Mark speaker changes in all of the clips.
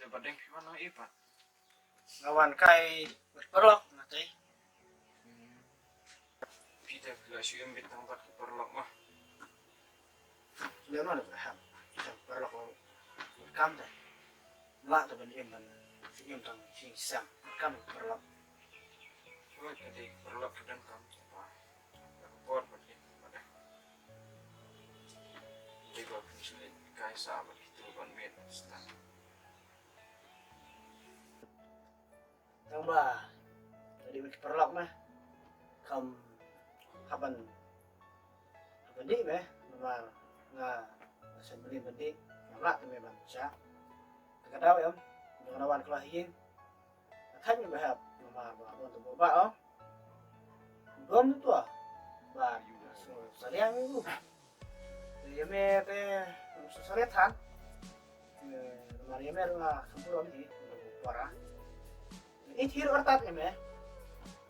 Speaker 1: badeng gimana ipat
Speaker 2: Lawan kay berperok nanti.
Speaker 1: kita bila si embit tempat keperlok mah
Speaker 2: Sudah mana berham. Kita berperok berkam dah. Mak tu benda yang senyum tang sing berkam berperok.
Speaker 1: oh tadi keperlok dan kamu apa rekor badeng badeng juga sulit kai sahabat itu ban met stan
Speaker 2: Tambah tadi berperok mah. Kam kapan di meh memang nggak beli beli nggak tu memang sah. Kadang ya, dengan lawan kelahian, kan juga have memang untuk boba oh. Belum tu ah, bah sayang itu. Dia meh teh saretan. Maria meh lah sempurna di parah. Ini hero artat meh.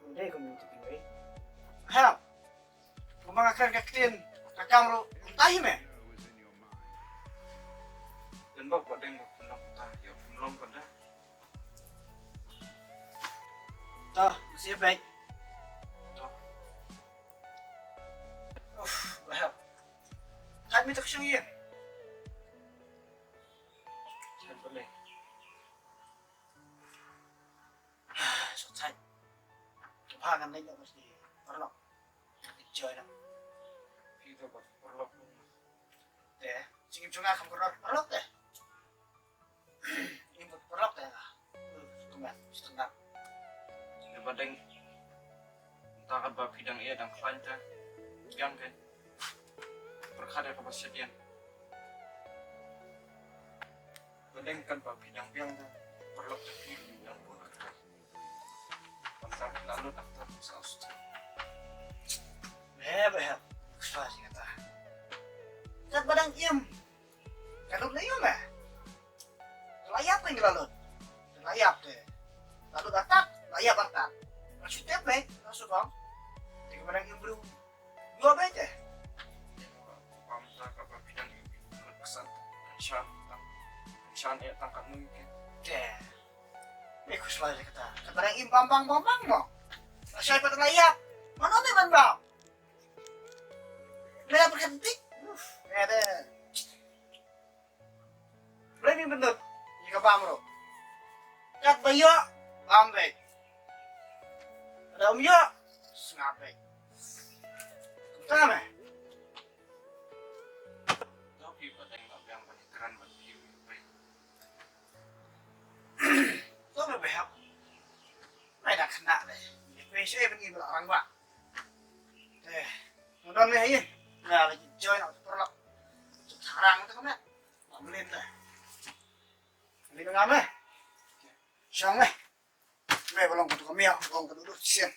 Speaker 2: Udah community gue. Have kumang akan kakitin kakamro tahi meh.
Speaker 1: dan bak badeng belum tah ya belum pada
Speaker 2: Toh, masih baik.
Speaker 1: toh
Speaker 2: Bahap. Kan minta kesyuian.
Speaker 1: saya boleh
Speaker 2: So tight. Kepangan na yun mesti perlu. Enjoy na.
Speaker 1: kita bak keperlok
Speaker 2: Teh, sige juga kamu perlu teh. Ini buat perlu teh. Kumat, setengah.
Speaker 1: ya badeng entah kan bab hidang ia dan kelanta yang kan berkada kepastian badeng kan bab hidang yang kan perlu tapi yang pun ada pasal lalu daftar saus
Speaker 2: Bahap. Kesuasi kata. Kat badang iem. Kadut na yun eh. Layap na yung lalot. Layap teh. Lalu atak, layap atak. Maksudnya baik, masuk bang. Tiga badang iem bro. Dua baik teh.
Speaker 1: pamta kapag hidang kesan Shan ya tangkap mungkin
Speaker 2: Teh. Ini kesuasi kata. Kat badang iem bambang mo. Masya ipat layap. Mana nih man bang? Layap berkentik. Ada. Boleh mi benut. Jika bang bro. Kat bayo. Bambek. Ada om yo. Sengapek. Tama.
Speaker 1: tapi badeng yang penikaran bagi baik
Speaker 2: Kau berbehap. Ay nak kena deh. Spesial begini orang bak. Mudah nih ini. Nah lagi join aku perlu. Sekarang itu kan ya. Ambilin deh. Ambilin nggak meh? Siang meh. Meh belum kutu kami ya. Belum kutu dulu siang.